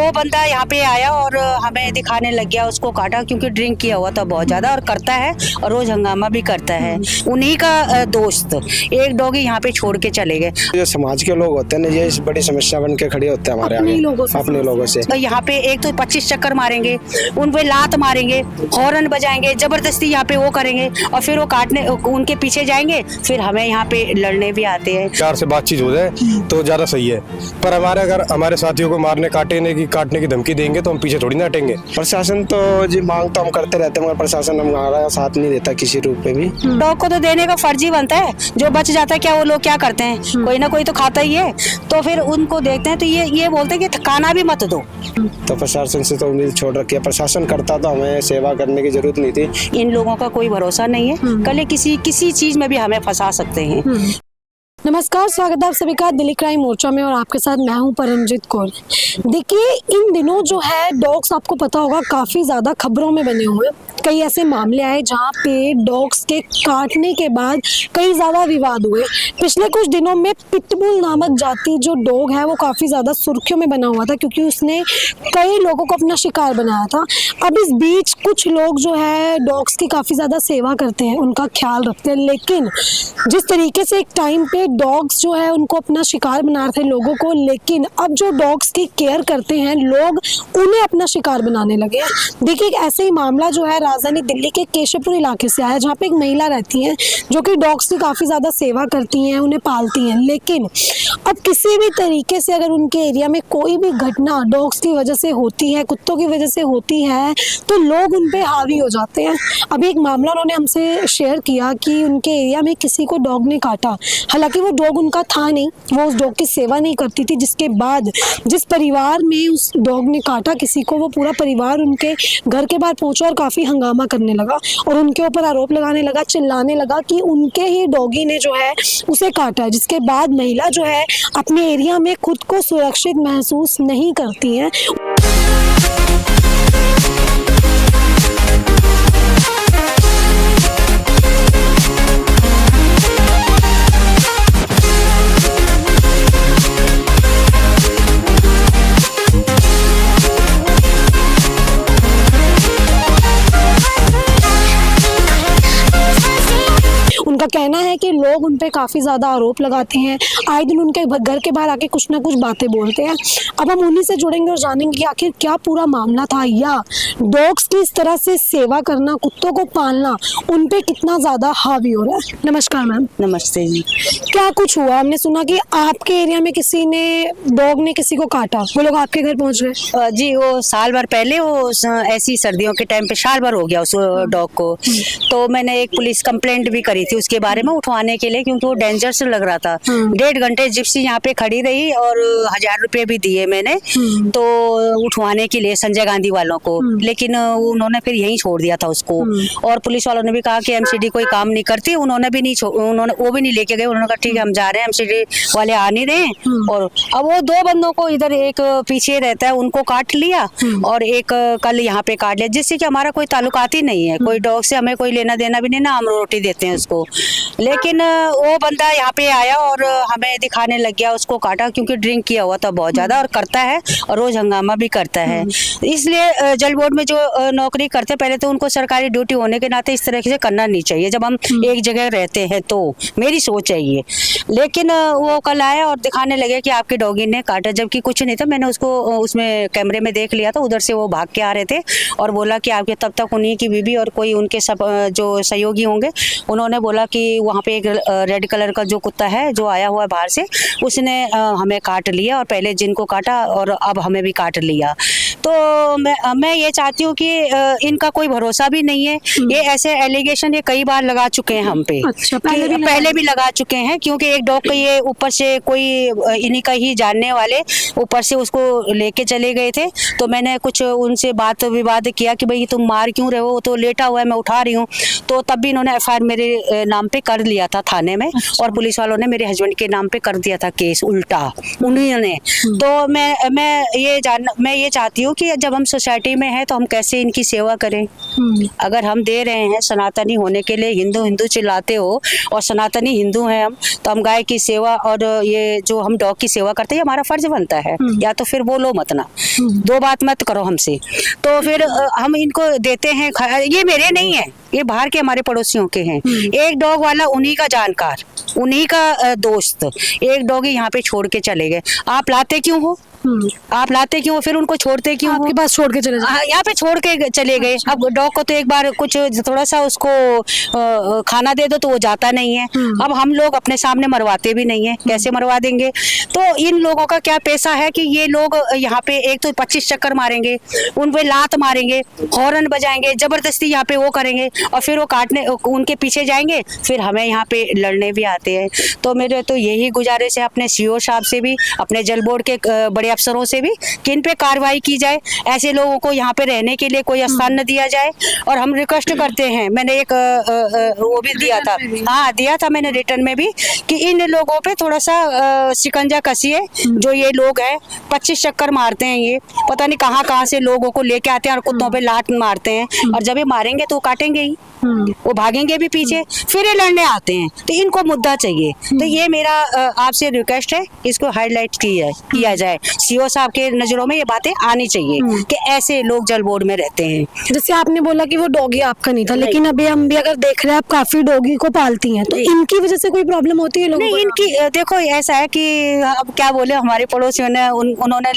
वो बंदा यहाँ पे आया और हमें दिखाने लग गया, उसको काटा क्योंकि ड्रिंक किया हुआ था बहुत ज्यादा और करता है और रोज हंगामा भी करता है। उन्हीं का दोस्त एक डॉगी यहाँ पे छोड़ के चले गए। जो समाज के लोग होते हैं ना, ये बड़ी समस्या बन के खड़े होते हैं हमारे आगे अपने लोगों से। यहाँ पे एक तो 25 चक्कर मारेंगे, उन पे लात मारेंगे, हॉर्न बजाएंगे, जबरदस्ती यहाँ पे वो करेंगे और फिर वो काटने उनके पीछे जाएंगे, फिर हमें यहाँ पे लड़ने भी आते हैं। प्यार से बातचीत हो जाए तो ज्यादा सही है, पर अगर हमारे साथियों को मारने काटने की धमकी देंगे तो हम पीछे थोड़ी ना हटेंगे। प्रशासन तो जी मांग तो हम करते रहते हैं, मगर प्रशासन हमारा साथ नहीं देता किसी रूप में भी। डॉग को तो देने का फर्ज ही बनता है, जो बच जाता है क्या वो लोग क्या करते हैं, कोई ना कोई तो खाता ही है, तो फिर उनको देखते हैं तो ये बोलते हैं कि खाना भी मत दो। तो प्रशासन से तो उम्मीद छोड़ रखी है, प्रशासन करता तो हमें सेवा करने की जरूरत नहीं थी। इन लोगों का कोई भरोसा नहीं है, कल किसी चीज में भी हमें फंसा सकते हैं। नमस्कार, स्वागत है आप सभी का दिल्ली क्राइम मोर्चा में और आपके साथ मैं हूं परमजीत कौर। देखिए, इन दिनों जो है डॉग्स, आपको पता होगा, काफ़ी ज़्यादा खबरों में बने हुए हैं। कई ऐसे मामले आए जहां पे डॉग्स के काटने के बाद कई ज़्यादा विवाद हुए। पिछले कुछ दिनों में पिटबुल नामक जाति जो डॉग है वो काफ़ी ज़्यादा सुर्खियों में बना हुआ था, क्योंकि उसने कई लोगों को अपना शिकार बनाया था। अब इस बीच कुछ लोग जो है डॉग्स की काफ़ी ज़्यादा सेवा करते हैं, उनका ख्याल रखते हैं, लेकिन जिस तरीके से एक टाइम पे डॉग्स जो है उनको अपना शिकार बना रहे थे लोगों को, लेकिन अब जो डॉग्स की केयर करते हैं लोग उन्हें अपना शिकार बनाने लगे हैं। देखिए, एक ऐसे ही मामला जो है राजधानी दिल्ली के केशवपुर इलाके से आया, जहाँ पे एक महिला रहती है जो कि डॉग्स की काफ़ी ज़्यादा सेवा करती हैं, उन्हें पालती हैं, लेकिन अब किसी भी तरीके से अगर उनके एरिया में कोई भी घटना डॉग्स की वजह से होती है, कुत्तों की वजह से होती है, तो लोग उन पे हावी हो जाते हैं। अभी एक मामला उन्होंने हमसे शेयर किया कि उनके एरिया में किसी को डॉग ने काटा, हालांकि वो डॉग उनका था नहीं, वो उस डॉग की सेवा नहीं करती थी, जिसके बाद जिस परिवार में उस डॉग ने काटा किसी को, वो पूरा परिवार उनके घर के बाहर पहुंचा और काफ़ी हंगामा करने लगा और उनके ऊपर आरोप लगाने लगा, चिल्लाने लगा कि उनके ही डॉगी ने जो है उसे काटा है। जिसके बाद महिला जो है अपने एरिया में खुद को सुरक्षित महसूस नहीं करती हैं। उनका कहना है कि लोग उन पे काफ़ी ज़्यादा आरोप लगाते हैं, आए दिन उनके घर के बाहर आके कुछ ना कुछ बातें बोलते हैं। अब हम उन्हीं से जुड़ेंगे और जानेंगे कि आखिर क्या पूरा मामला था, या डॉग्स की इस तरह से सेवा करना, कुत्तों को पालना उन पे कितना ज़्यादा हावी हो रहा है। नमस्कार मैम। नमस्ते जी। क्या कुछ हुआ? हमने सुना कि आपके एरिया में किसी ने, डॉग ने किसी को काटा, वो लोग आपके घर पहुँच गए? जी, वो साल भर पहले, वो ऐसी सर्दियों के टाइम पे साल भर हो गया उस डॉग को, तो मैंने एक पुलिस कंप्लेंट भी करी थी उसके बारे में उठवाने के लिए, क्योंकि वो डेंजरस लग रहा था। 1.5 घंटे जिप्सी यहाँ पे खड़ी रही और 1000 रुपए भी दिए मैंने तो उठवाने के लिए संजय गांधी वालों को, लेकिन उन्होंने फिर यहीं छोड़ दिया था उसको। और पुलिस वालों ने भी कहा कि एमसीडी कोई काम नहीं करती, उन्होंने वो भी नहीं लेके गए। उन्होंने कहा ठीक है हम जा रहे हैं, एमसीडी वाले आ नहीं रहे। और अब वो 2 बंदों को, इधर एक पीछे रहता है, उनको काट लिया और एक कल यहाँ पे काट लिया, जिससे कि हमारा कोई ताल्लुकात ही नहीं है, कोई डॉग से हमें कोई लेना देना भी नहीं, ना हम रोटी देते हैं उसको। लेकिन वो बंदा यहाँ पे आया और हमें दिखाने लग गया, उसको काटा क्योंकि ड्रिंक किया हुआ था बहुत ज्यादा और करता है और रोज हंगामा भी करता है। इसलिए जल बोर्ड में जो नौकरी करते हैं, पहले तो उनको सरकारी ड्यूटी होने के नाते इस तरह से करना नहीं चाहिए जब हम एक जगह रहते हैं, तो मेरी सोच है ये। लेकिन वो कल आया और दिखाने लगे कि आपके डॉगी ने काटा, जबकि कुछ नहीं था। मैंने उसको उसमें कैमरे में देख लिया था, उधर से वो भाग के आ रहे थे और बोला कि आपके, तब तक उन्हीं की बीबी और कोई उनके सब जो सहयोगी होंगे, उन्होंने बोला कि वहाँ पे एक रेड कलर का जो कुत्ता है जो आया हुआ है बाहर से, उसने हमें काट लिया और पहले जिनको काटा और अब हमें भी काट लिया। तो मैं ये चाहती हूँ कि इनका कोई भरोसा भी नहीं है। ये ऐसे एलिगेशन ये कई बार लगा चुके हैं हम पे। अच्छा, पहले भी लगा चुके हैं, क्योंकि एक डॉग को ये ऊपर से कोई इन्हीं का ही जानने वाले ऊपर से उसको लेके चले गए थे। तो मैंने कुछ उनसे बात विवाद किया कि भाई तुम मार क्यों रहे हो, तो लेटा हुआ है मैं उठा रही हूँ। तो तब भी इन्होंने FIR मेरे नाम पे कर लिया था थाने में। अच्छा। और पुलिस वालों ने मेरे हस्बैंड के नाम पे कर दिया था केस उल्टा उन्हीं ने। तो मैं ये चाहती हूँ क्योंकि जब हम सोसाइटी में हैं तो हम कैसे इनकी सेवा करें। अगर हम दे रहे हैं सनातनी होने के लिए, हिंदू हिंदू चिल्लाते हो और सनातनी हिंदू हैं हम, तो हम गाय की सेवा और ये जो हम डॉग की सेवा करते हैं हमारा फर्ज बनता है। या तो फिर बोलो मत ना, दो बात मत करो हमसे। तो फिर हम इनको देते हैं। ये मेरे नहीं है, ये बाहर के हमारे पड़ोसियों के हैं। एक डॉग वाला उन्हीं का जानकार, उन्हीं का दोस्त, एक डॉगी यहाँ पे छोड़ के चले गए। आप लाते क्यों हो? आप लाते क्यों? फिर उनको छोड़ते क्यों? आपके पास छोड़ के चले जाओ। यहाँ पे छोड़ के चले गए। अब डॉग को तो एक बार कुछ थोड़ा सा उसको खाना दे दो तो वो जाता नहीं है। अब हम लोग अपने सामने मरवाते भी नहीं है, कैसे मरवा देंगे? तो इन लोगों का क्या पैसा है कि ये लोग यहाँ पे एक तो 25 चक्कर मारेंगे, उन पे लात मारेंगे, हॉर्न बजाएंगे, जबरदस्ती यहाँ पे वो करेंगे और फिर वो काटने उनके पीछे जाएंगे, फिर हमें यहाँ पे लड़ने भी आते हैं। तो मेरे तो यही गुजारिश है अपने सीओ साहब से भी, अपने जल बोर्ड के बड़े अफसरों से भी, कि इन पे कार्रवाई की जाए। ऐसे लोगों को यहाँ पे रहने के लिए कोई स्थान न दिया जाए। और हम रिक्वेस्ट करते हैं, मैंने एक वो भी दिया था, हाँ दिया था मैंने रिटर्न में भी, कि इन लोगों पे थोड़ा सा शिकंजा कसिए। जो ये लोग हैं 25 चक्कर मारते हैं, ये पता नहीं कहाँ से लोगों को लेके आते हैं और कुत्तों पे लात मारते हैं। और जब ये मारेंगे तो काटेंगे ही, वो भागेंगे भी पीछे, फिर ये लड़ने आते हैं। तो इनको मुद्दा चाहिए। तो ये मेरा आपसे रिक्वेस्ट है, इसको हाईलाइट किया जाए। सीओ साहब के नजरों में ये बातें आनी चाहिए कि ऐसे लोग जल बोर्ड में रहते हैं। जैसे आपने बोला कि वो डॉगी आपका नहीं था, लेकिन अभी हम भी अगर देख रहे हैं आप काफी डॉगी को पालती हैं, तो इनकी वजह से कोई प्रॉब्लम होती है लोगों नहीं? को? इनकी देखो ऐसा है कि अब क्या बोले, हमारे पड़ोसियों ने उन्होंने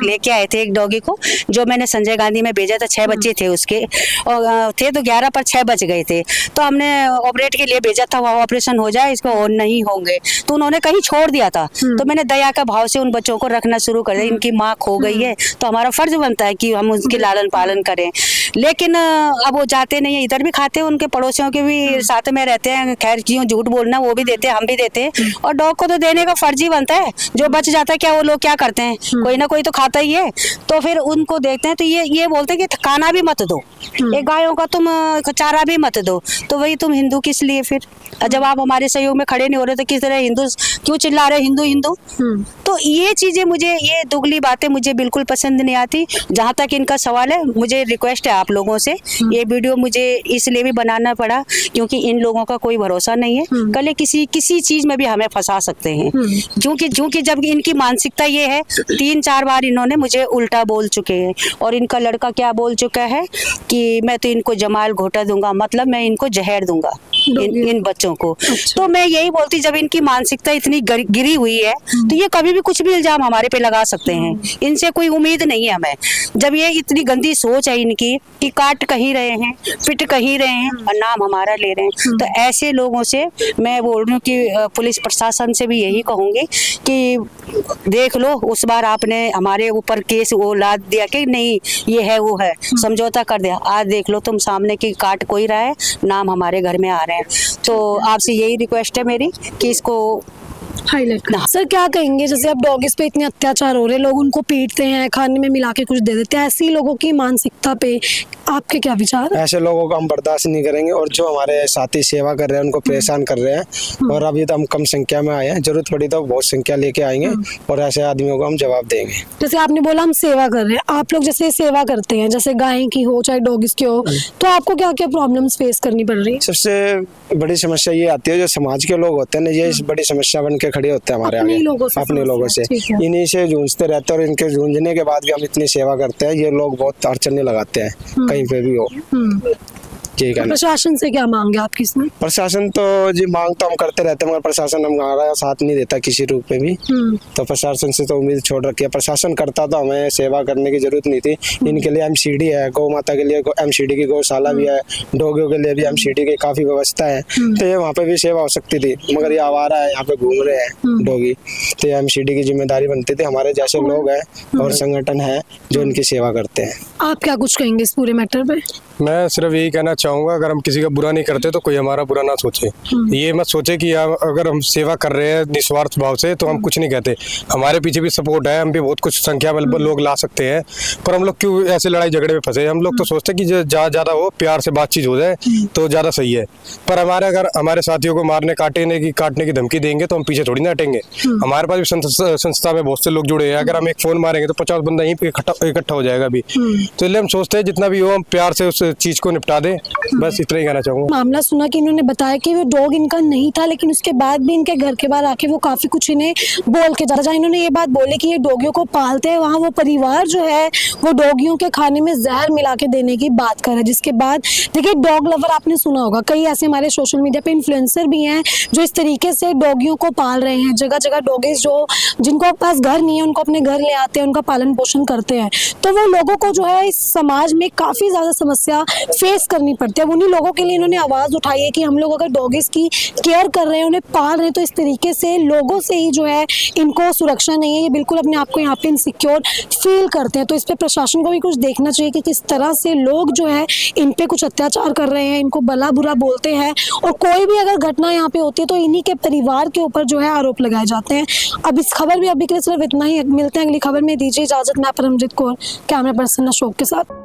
लेके आए थे एक डॉगी को, जो मैंने संजय गांधी में भेजा था। 6 बच्चे थे उसके, और थे तो 11 पर 6 बच गए थे। तो हमने ऑपरेट के लिए भेजा था, वहाँ ऑपरेशन हो जाए, इसको और नहीं होंगे। तो उन्होंने कहीं छोड़ दिया था। तो मैंने दया का भाव से उन बच्चों को रखना शुरू कर दिया। इनकी माँ खो गई है तो हमारा फर्ज बनता है कि हम उसके लालन पालन करें। लेकिन अब वो जाते नहीं है, इधर भी खाते हैं, उनके पड़ोसियों के भी साथ में रहते हैं। खैर क्यों झूठ बोलना, वो भी देते हैं, हम भी देते हैं। और डॉग को तो देने का फर्ज ही बनता है। जो बच जाता है क्या वो लोग क्या करते हैं, कोई ना कोई तो खाता ही है। तो फिर उनको देखते हैं तो ये बोलते हैं कि खाना भी मत दो, एक गायों का तुम चारा भी मत दो। तो वही तुम हिंदू किस लिए फिर? जब आप हमारे सहयोग में खड़े नहीं हो रहे तो किस तरह हिंदू क्यों चिल्ला रहे हिंदू हिंदू? तो ये चीजें मुझे, ये दुगली बातें मुझे बिल्कुल पसंद नहीं आती। जहाँ तक इनका सवाल है, मुझे रिक्वेस्ट है आप लोगों से, ये वीडियो मुझे इसलिए भी बनाना पड़ा क्योंकि इन लोगों का कोई भरोसा नहीं है। कल ये किसी चीज में भी हमें फंसा सकते हैं। क्योंकि जब इनकी मानसिकता ये है, 3-4 बार इन्होंने मुझे उल्टा बोल चुके हैं। और इनका लड़का क्या बोल चुका है कि मैं तो इनको जमाल घोटा दूंगा, मतलब मैं इनको जहर दूंगा इन बच्चों को। तो मैं यही बोलती, जब इनकी मानसिकता इतनी गिरी हुई है तो ये कभी भी कुछ भी इल्जाम हमारे पे लगा सकते हैं। इनसे कोई उम्मीद नहीं है हमें। जब ये इतनी गंदी सोच है इनकी कि काट कहीं रहे हैं, पिट कहीं रहे हैं और नाम हमारा ले रहे हैं, तो ऐसे लोगों से मैं बोल रही हूँ कि पुलिस प्रशासन से भी यही कहूंगी कि देख लो, उस बार आपने हमारे ऊपर केस वो लाद दिया कि नहीं ये है वो है, समझौता कर दिया। आज देख लो तुम सामने की काट कोई रहा है, नाम हमारे घर में आ रहे हैं। तो आपसे यही रिक्वेस्ट है मेरी कि इसको हाईलाइट। सर क्या कहेंगे, जैसे अब डॉगिस पे इतने अत्याचार हो रहे हैं, लोग उनको पीटते हैं, खाने में मिला के कुछ दे देते हैं, ऐसी लोगों की मानसिकता पे आपके क्या विचार? ऐसे लोगों को हम बर्दाश्त नहीं करेंगे। और जो हमारे साथी सेवा कर रहे हैं उनको परेशान कर रहे हैं। और अभी तो हम कम संख्या में आए हैं, जरूरत पड़ी तो बहुत संख्या लेके आएंगे और ऐसे आदमियों को हम जवाब देंगे। जैसे आपने बोला हम सेवा कर रहे हैं, आप लोग जैसे सेवा करते हैं, जैसे गाय की हो चाहे डॉगिस की हो, तो आपको क्या क्या प्रॉब्लम्स फेस करनी पड़ रही है? सबसे बड़ी समस्या ये आती है, जो समाज के लोग होते हैं ना, ये बड़ी समस्या बन के खड़े होते हैं हमारे आगे, अपने लोगों से। इन्हीं से जूझते रहते हैं और इनके जूझने के बाद भी हम इतनी सेवा करते हैं। ये लोग बहुत अड़चने लगाते हैं कहीं पे भी हो। ठीक है। प्रशासन से क्या मांगे आप किसमें? प्रशासन तो जी मांग तो हम करते रहते हैं, मगर प्रशासन हमारा साथ नहीं देता किसी रूप में भी। तो प्रशासन से तो उम्मीद छोड़ रखी है। प्रशासन करता तो हमें सेवा करने की जरूरत नहीं थी। इनके लिए एमसीडी है, गौ माता के लिए एमसीडी की गौशाला भी है, डॉगियों के लिए भी एमसीडी की काफी व्यवस्था है। तो ये वहाँ पे भी सेवा हो सकती थी, मगर ये आवारा है, यहाँ पे घूम रहे हैं डॉगी। तो ये एमसीडी की जिम्मेदारी बनती थी। हमारे जैसे लोग हैं और संगठन है जो इनकी सेवा करते हैं। आप क्या कुछ कहेंगे इस पूरे मैटर पे? मैं सिर्फ यही कहना चाहूँगा, अगर हम किसी का बुरा नहीं करते तो कोई हमारा बुरा ना सोचे। ये मत सोचे कि अगर हम सेवा कर रहे हैं निस्वार्थ भाव से तो हम कुछ नहीं कहते। हमारे पीछे भी सपोर्ट है, हम भी बहुत कुछ संख्या में लोग ला सकते हैं, पर हम लोग क्यों ऐसे लड़ाई झगड़े में फंसे। हम लोग तो सोचते हैं कि ज़्यादा हो, प्यार से बातचीत हो जाए तो ज़्यादा सही है। पर अगर हमारे साथियों को मारने काटने की धमकी देंगे तो हम पीछे थोड़ी ना हटेंगे। हमारे पास भी संस्था में बहुत से लोग जुड़े हैं। अगर हम एक फोन मारेंगे तो 50 बंदा यहीं पे इकट्ठा हो जाएगा अभी। तो इसलिए हम सोचते हैं जितना भी हो हम प्यार से उस चीज को निपटा दें, बस इतना ही कहना चाहूंगा। मामला सुना कि इन्होंने बताया कि वो डॉग इनका नहीं था, लेकिन उसके बाद भी इनके घर के बाहर आके वो काफी कुछ इन्हें बोल के जा रहा। इन्होंने ये बात बोली कि ये डॉगियों को पालते हैं, वहाँ वो परिवार जो है वो डॉगियों के खाने में जहर मिला के देने की बात कर रहा है। जिसके बाद देखिए, डॉग लवर आपने सुना होगा, कई ऐसे हमारे सोशल मीडिया पे इन्फ्लुएंसर भी हैं जो इस तरीके से डॉगियों को पाल रहे हैं। जगह जगह डॉगीज जो जिनको पास घर नहीं है उनको अपने घर ले आते हैं, उनका पालन पोषण करते हैं। तो वो लोगों को जो है इस समाज में काफी ज्यादा समस्या फेस करनी पड़ती है। उन्हीं लोगों के लिए इन्होंने आवाज उठाई है कि हम लोग अगर डॉगीज की केयर कर रहे हैं, उन्हें पाल रहे हैं, तो इस तरीके से लोगों से ही जो है इनको सुरक्षा नहीं है। ये बिल्कुल अपने आप को यहाँ पे इनसिक्योर फील करते हैं। तो इस पे प्रशासन को भी कुछ देखना चाहिए कि किस तरह से लोग जो है इन पे कुछ अत्याचार कर रहे हैं, इनको भला बुरा बोलते हैं, और कोई भी अगर घटना यहाँ पे होती है तो इन्हीं के परिवार के ऊपर जो है आरोप लगाए जाते हैं। अब इस खबर भी अभी के लिए सिर्फ इतना ही। मिलते हैं अगली खबर में, दीजिए इजाजत। मैं परमजीत कौर, कैमरा पर्सन अशोक के साथ।